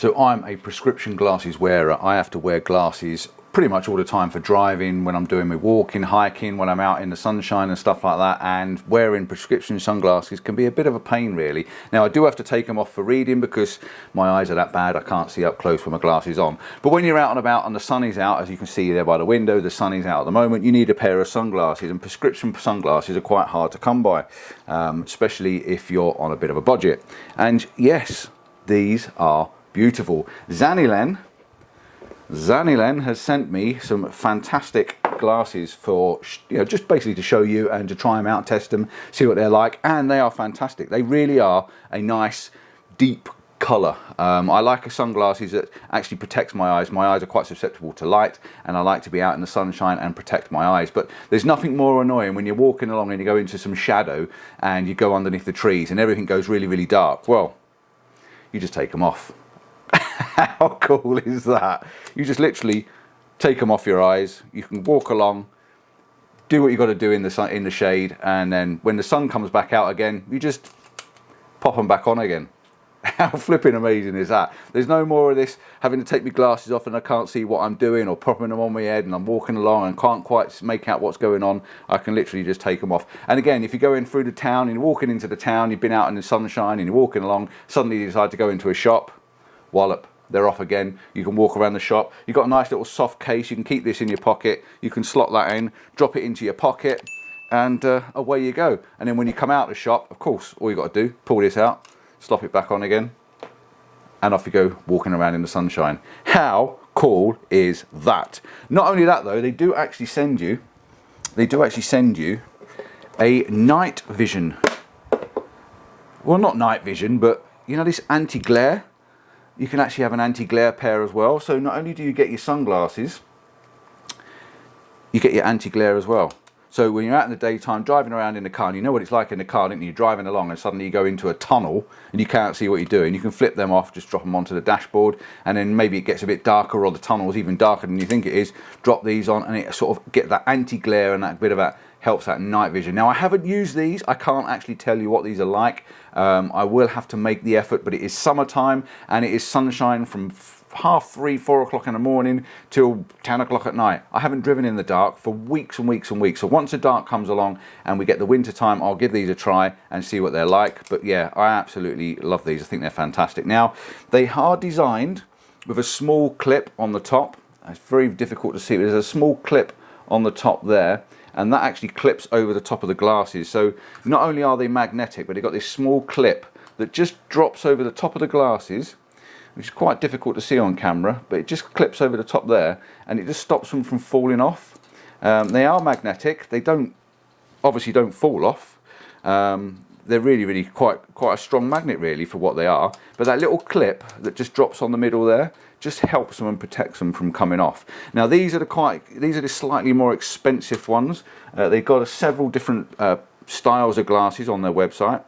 So I'm a prescription glasses wearer. I have to wear glasses pretty much all the time for driving, when I'm doing my walking, hiking, when I'm out in the sunshine and stuff like that, and wearing prescription sunglasses can be a bit of a pain really. Now I do have to take them off for reading because my eyes are that bad I can't see up close with my glasses on. But when you're out and about and the sun is out, as you can see there by the window, the sun is out at the moment, you need a pair of sunglasses, and prescription sunglasses are quite hard to come by, especially if you're on a bit of a budget. And yes, these are beautiful. Zanylen has sent me some fantastic glasses for, just basically to show you and to try them out, test them, see what they're like, and they are fantastic. They really are a nice deep colour. I like sunglasses that actually protects my eyes. My eyes are quite susceptible to light, and I like to be out in the sunshine and protect my eyes. But there's nothing more annoying when you're walking along and you go into some shadow and you go underneath the trees and everything goes really, really dark. Well, you just take them off. How cool is that? You just literally take them off your eyes. You can walk along, do what you got to do in the sun, in the shade, and then when the sun comes back out again, you just pop them back on again. How flipping amazing is that? There's no more of this having to take my glasses off and I can't see what I'm doing, or popping them on my head and I'm walking along and can't quite make out what's going on. I can literally just take them off. And again, if you're going through the town and you're walking into the town, you've been out in the sunshine and you're walking along, suddenly you decide to go into a shop, wallop, they're off again. You can walk around the shop. You've got a nice little soft case. You can keep this in your pocket. You can slot that in, drop it into your pocket, and away you go. And then when you come out of the shop, of course, all you got to do, pull this out, slop it back on again, and off you go, walking around in the sunshine. How cool is that? Not only that though, they do actually send you a night vision. Well, not night vision, but you know this anti-glare? You can actually have an anti-glare pair as well. So not only do you get your sunglasses, you get your anti-glare as well. So when you're out in the daytime driving around in the car, and you know what it's like in the car, don't you? You're driving along and suddenly you go into a tunnel and you can't see what you're doing. You can flip them off, just drop them onto the dashboard, and then maybe it gets a bit darker or the tunnel's even darker than you think it is. Drop these on and it sort of get that anti-glare and that bit of that helps that night vision. Now I haven't used these, I can't actually tell you what these are like. I will have to make the effort, but it is summertime and it is sunshine from 3:30, 4 o'clock in the morning till 10 o'clock at night. I haven't driven in the dark for weeks and weeks and weeks. So once the dark comes along and we get the winter time, I'll give these a try and see what they're like. But yeah, I absolutely love these. I think they're fantastic. Now, they are designed with a small clip on the top. It's very difficult to see, but there's a small clip on the top there, and that actually clips over the top of the glasses. So not only are they magnetic, but they've got this small clip that just drops over the top of the glasses, which is quite difficult to see on camera, but it just clips over the top there and it just stops them from falling off. They are magnetic. They obviously don't fall off. They're really quite a strong magnet really for what they are, but that little clip that just drops on the middle there just helps them and protects them from coming off. Now these are the slightly more expensive ones. They've got several different styles of glasses on their website,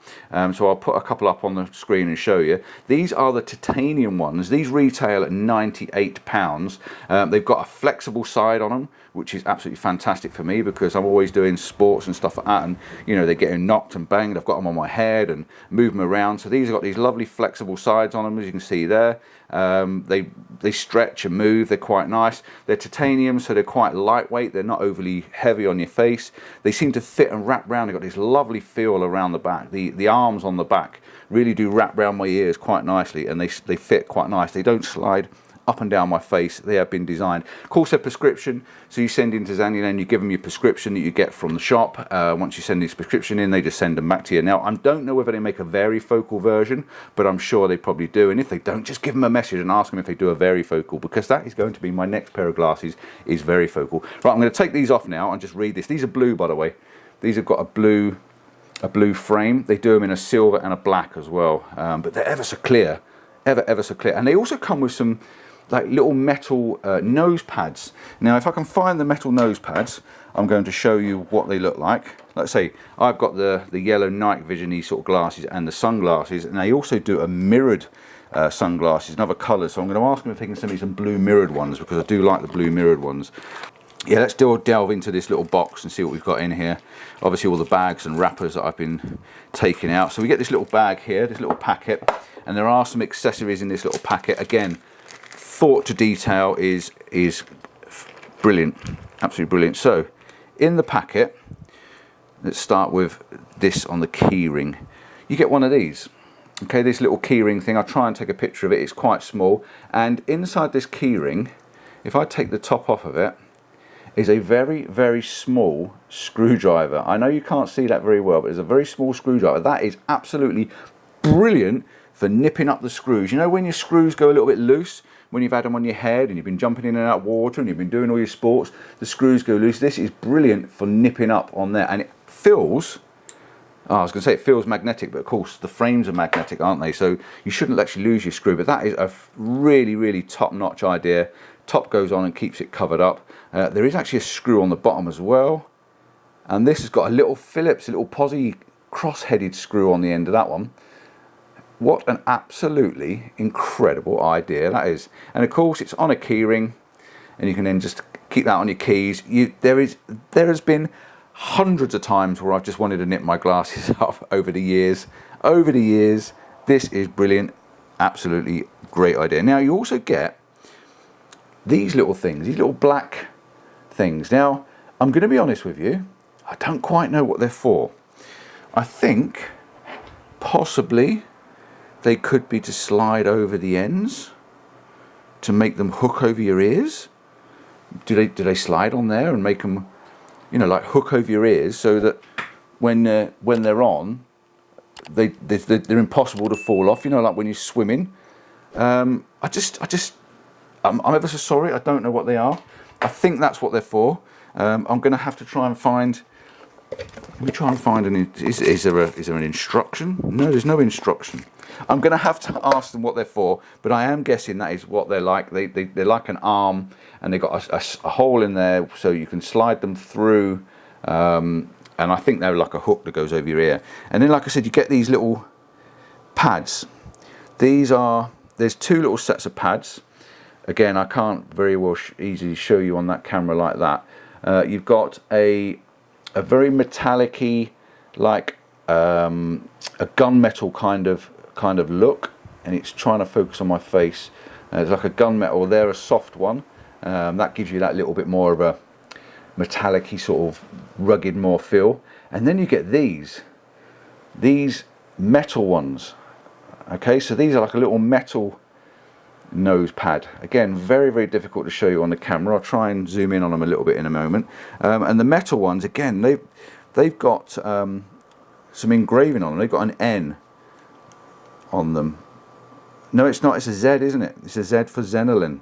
so I'll put a couple up on the screen and show you. These are the titanium ones. These retail at £98. They've got a flexible side on them, which is absolutely fantastic for me because I'm always doing sports and stuff like that, and you know they're getting knocked and banged. I've got them on my head and move them around. So these have got these lovely flexible sides on them, as you can see there. They stretch and move. They're quite nice. They're titanium, so they're quite lightweight. They're not overly heavy on your face. They seem to fit and wrap around. They've got this lovely feel around the back. The arms on the back really do wrap around my ears quite nicely, and they fit quite nice. They don't slide up and down my face. They have been designed. Of course, they're prescription, so you send in to Zanylen, you give them your prescription that you get from the shop. Once you send this prescription in, they just send them back to you. Now, I don't know whether they make a varifocal version, but I'm sure they probably do. And if they don't, just give them a message and ask them if they do a varifocal, because that is going to be my next pair of glasses, is varifocal. Right, I'm going to take these off now and just read this. These are blue, by the way. These have got a blue frame. They do them in a silver and a black as well, but they're ever so clear, ever so clear. And they also come with some like little metal nose pads. Now if I can find the metal nose pads, I'm going to show you what they look like. Let's say I've got the yellow night vision sort of glasses and the sunglasses, and they also do a mirrored sunglasses in other colours. So I'm going to ask them if they can send me some blue mirrored ones, because I do like the blue mirrored ones. yeah, let's delve into this little box and see what we've got in here. Obviously all the bags and wrappers that I've been taking out. So we get this little bag here, this little packet, and there are some accessories in this little packet. Again, thought to detail is brilliant, absolutely brilliant. So in the packet, let's start with this on the key ring. You get one of these. Okay, this little key ring thing, I'll try and take a picture of it. It's quite small, and inside this key ring, if I take the top off of it, is a very, very small screwdriver. I know you can't see that very well, but it's a very small screwdriver. That is absolutely brilliant for nipping up the screws. You know when your screws go a little bit loose, when you've had them on your head and you've been jumping in and out of water and you've been doing all your sports, the screws go loose. This is brilliant for nipping up on there, and it feels, I was going to say it feels magnetic, but of course the frames are magnetic, aren't they? So you shouldn't actually lose your screw, but that is a really, really top-notch idea. Top goes on and keeps it covered up. There is actually a screw on the bottom as well, and this has got a little Phillips, a little posi cross-headed screw on the end of that one. What an absolutely incredible idea that is. And of course it's on a key ring, and you can then just keep that on your keys. There has been hundreds of times where I've just wanted to nip my glasses up over the years. This is brilliant, absolutely great idea. Now you also get these little things, these little black things. Now, I'm going to be honest with you, I don't quite know what they're for. I think possibly they could be to slide over the ends to make them hook over your ears. Do they slide on there and make them, you know, like hook over your ears so that when they're on, they're impossible to fall off, you know, like when you're swimming. I'm ever so sorry, I don't know what they are. I think that's what they're for. I'm going to have to try and find. Let me try and find is there an instruction? No, there's no instruction. I'm going to have to ask them what they're for, but I am guessing that is what they're like. They're like an arm, and they've got a hole in there so you can slide them through. And I think they're like a hook that goes over your ear. And then, like I said, you get these little pads. There's two little sets of pads. Again, I can't very well easily show you on that camera like that. You've got a very metallic-y, like a gunmetal kind of look, and it's trying to focus on my face. It's like a gunmetal. They're a soft one. That gives you that little bit more of a metallic-y sort of rugged more feel. And then you get these metal ones. Okay, so these are like a little metal nose pad. Again, very, very difficult to show you on the camera. I'll try and zoom in on them a little bit in a moment. And the metal ones, again, they've got some engraving on them. They've got an N on them. No, it's not. It's a Z, isn't it? It's a Z for Zanylen.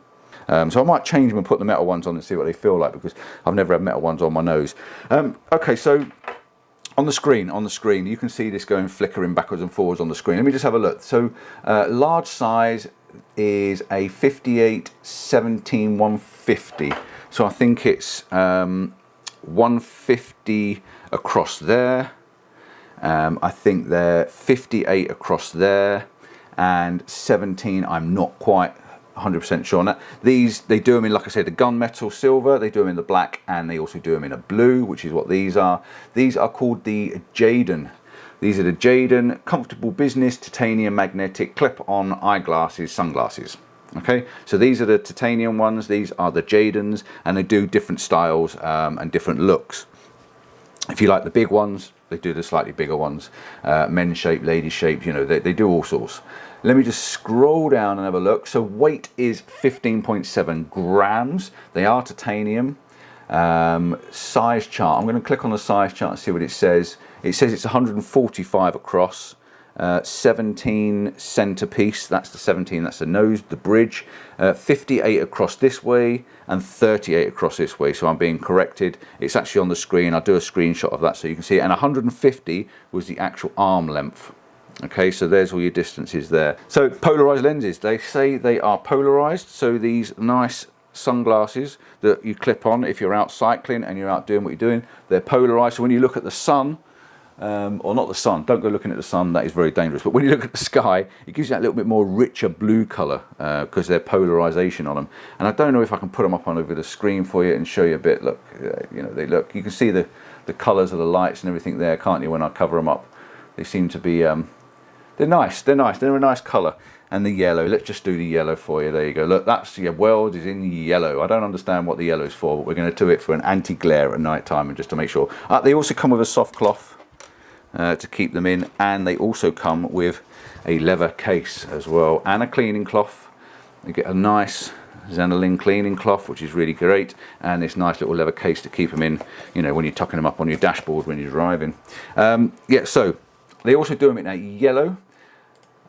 So I might change them and put the metal ones on and see what they feel like, because I've never had metal ones on my nose. Okay, so on the screen, you can see this going flickering backwards and forwards on the screen. Let me just have a look. So large size is a 58/17/150. So I think it's 150 across there. I think they're 58 across there, and 17. I'm not quite 100% sure on that. These, they do them in, like I said, the gunmetal silver. They do them in the black, and they also do them in a blue, which is what these are. These are called the Jayden. These are the Jayden Comfortable Business Titanium Magnetic Clip-On Eyeglasses Sunglasses. Okay, so these are the titanium ones. These are the Jaydens, and they do different styles and different looks. If you like the big ones, they do the slightly bigger ones. Men's shape, ladies' shape, you know, they do all sorts. Let me just scroll down and have a look. So weight is 15.7 grams. They are titanium. Size chart. I'm going to click on the size chart and see what it says. It says it's 145 across, 17 centerpiece. That's the 17. That's the nose, the bridge. 58 across this way and 38 across this way. So I'm being corrected. It's actually on the screen. I'll do a screenshot of that so you can see it. And 150 was the actual arm length. Okay, so there's all your distances there. So polarized lenses. They say they are polarized. So these nice sunglasses that you clip on if you're out cycling and you're out doing what you're doing, they're polarized. So when you look at the sun, or not the sun. Don't go looking at the sun, that is very dangerous. But when you look at the sky, it gives you that little bit more richer blue colour because they're polarisation on them. And I don't know if I can put them up on over the screen for you and show you a bit. Look, you know, you can see the colours of the lights and everything there, can't you, when I cover them up? They seem to be, they're nice, they're a nice colour. And the yellow, let's just do the yellow for you. There you go. Look, that's your world is in yellow. I don't understand what the yellow is for, but we're going to do it for an anti-glare at night time and just to make sure. They also come with a soft cloth to keep them in, and they also come with a leather case as well and a cleaning cloth. You get a nice Zanylen cleaning cloth, which is really great, and this nice little leather case to keep them in, you know, when you're tucking them up on your dashboard when you're driving. Yeah, so they also do them in a yellow.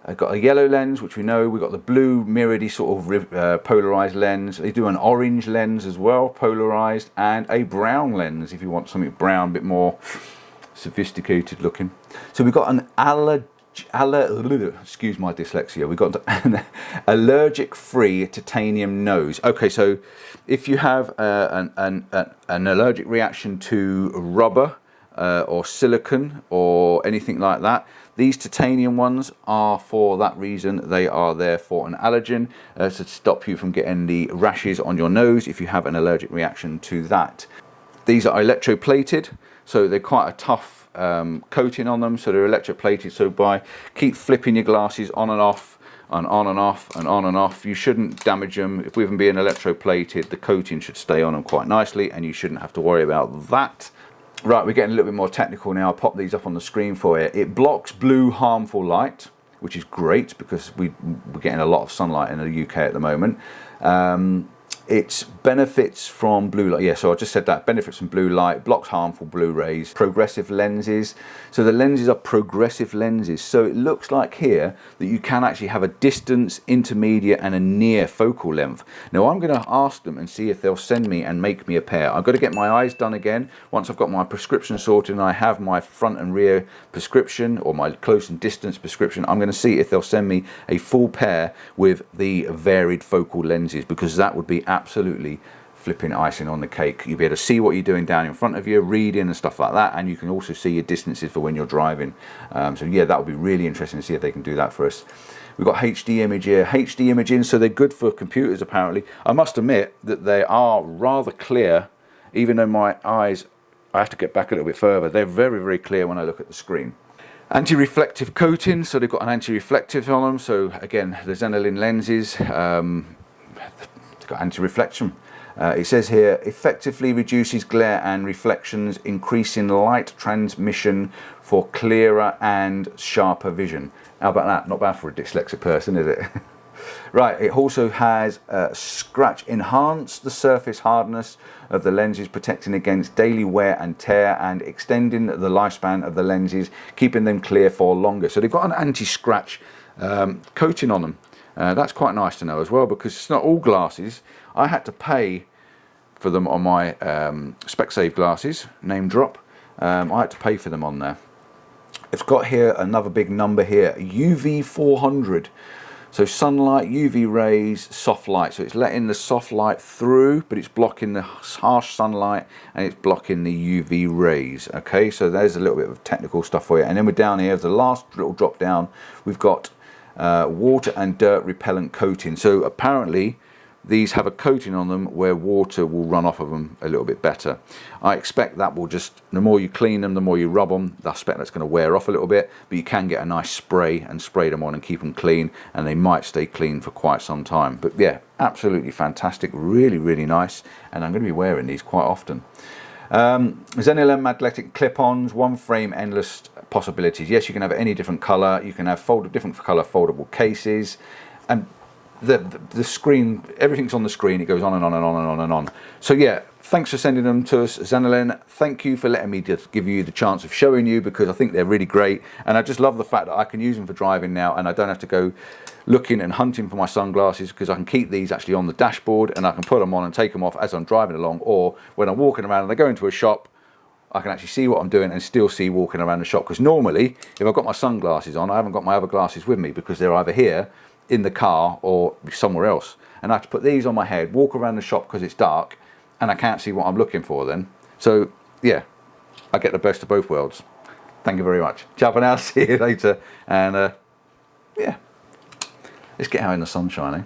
I've got a yellow lens, which we know. We've got the blue mirrored sort of polarized lens. They do an orange lens as well, polarized, and a brown lens if you want something brown, a bit more sophisticated looking. So we've got an excuse my dyslexia. We've got an allergic-free titanium nose. Okay, so if you have an allergic reaction to rubber or silicone or anything like that, these titanium ones are for that reason. They are there for an allergen to stop you from getting the rashes on your nose if you have an allergic reaction to that. These are electroplated, so they're quite a tough coating on them, so they're electroplated. So by keep flipping your glasses on and off and on and off and on and off, you shouldn't damage them. If with them being electroplated, the coating should stay on them quite nicely and you shouldn't have to worry about that. Right, we're getting a little bit more technical now. I'll pop these up on the screen for you. It blocks blue harmful light, which is great because we're getting a lot of sunlight in the UK at the moment. It benefits from blue light. Yeah, so I just said that. Benefits from blue light, blocks harmful blue rays. Progressive lenses. So the lenses are progressive lenses. So it looks like here that you can actually have a distance, intermediate, and a near focal length. Now I'm going to ask them and see if they'll send me and make me a pair. I've got to get my eyes done again. Once I've got my prescription sorted and I have my front and rear prescription or my close and distance prescription, I'm going to see if they'll send me a full pair with the varied focal lenses, because that would be absolutely flipping icing on the cake. You'll be able to see what you're doing down in front of you, reading and stuff like that, and you can also see your distances for when you're driving. So yeah, that would be really interesting to see if they can do that for us. We've got HD image here, HD imaging, so they're good for computers apparently. I must admit that they are rather clear, even though my eyes, I have to get back a little bit further. They're very, very clear when I look at the screen. Anti-reflective coating, so they've got an anti-reflective on them. So again, the Zanylen lenses, anti-reflection. It says here, effectively reduces glare and reflections, increasing light transmission for clearer and sharper vision. How about that? Not bad for a dyslexic person, is it? Right, it also has scratch enhanced the surface hardness of the lenses, protecting against daily wear and tear and extending the lifespan of the lenses, keeping them clear for longer. So they've got an anti-scratch coating on them. That's quite nice to know as well, because it's not all glasses. I had to pay for them on my SpecSave glasses, name drop. I had to pay for them on there. It's got here another big number here, UV 400. So sunlight, UV rays, soft light. So it's letting the soft light through, but it's blocking the harsh sunlight and it's blocking the UV rays. Okay, so there's a little bit of technical stuff for you. And then we're down here, the last little drop down, we've got water and dirt repellent coating. So apparently these have a coating on them where water will run off of them a little bit better. I expect that will just, the more you clean them, the more you rub them, I expect that's going to wear off a little bit, but you can get a nice spray and spray them on and keep them clean, and they might stay clean for quite some time. But yeah, absolutely fantastic, really, really nice, and I'm going to be wearing these quite often. Zanylen magnetic clip-ons, one frame, endless possibilities. Yes, you can have any different color, you can have different color foldable cases, and the screen, everything's on the screen. It goes on and on and on and on and on. So yeah, thanks for sending them to us, Zanylen. Thank you for letting me just give you the chance of showing you, because I think they're really great, and I just love the fact that I can use them for driving now, and I don't have to go looking and hunting for my sunglasses, because I can keep these actually on the dashboard and I can put them on and take them off as I'm driving along, or when I'm walking around and I go into a shop, I can actually see what I'm doing and still see walking around the shop. Because normally, if I've got my sunglasses on, I haven't got my other glasses with me, because they're either here in the car or somewhere else, and I have to put these on my head, walk around the shop because it's dark and I can't see what I'm looking for then. So yeah, I get the best of both worlds. Thank you very much. Ciao for now. See you later. And yeah, let's get out in the sunshine, eh?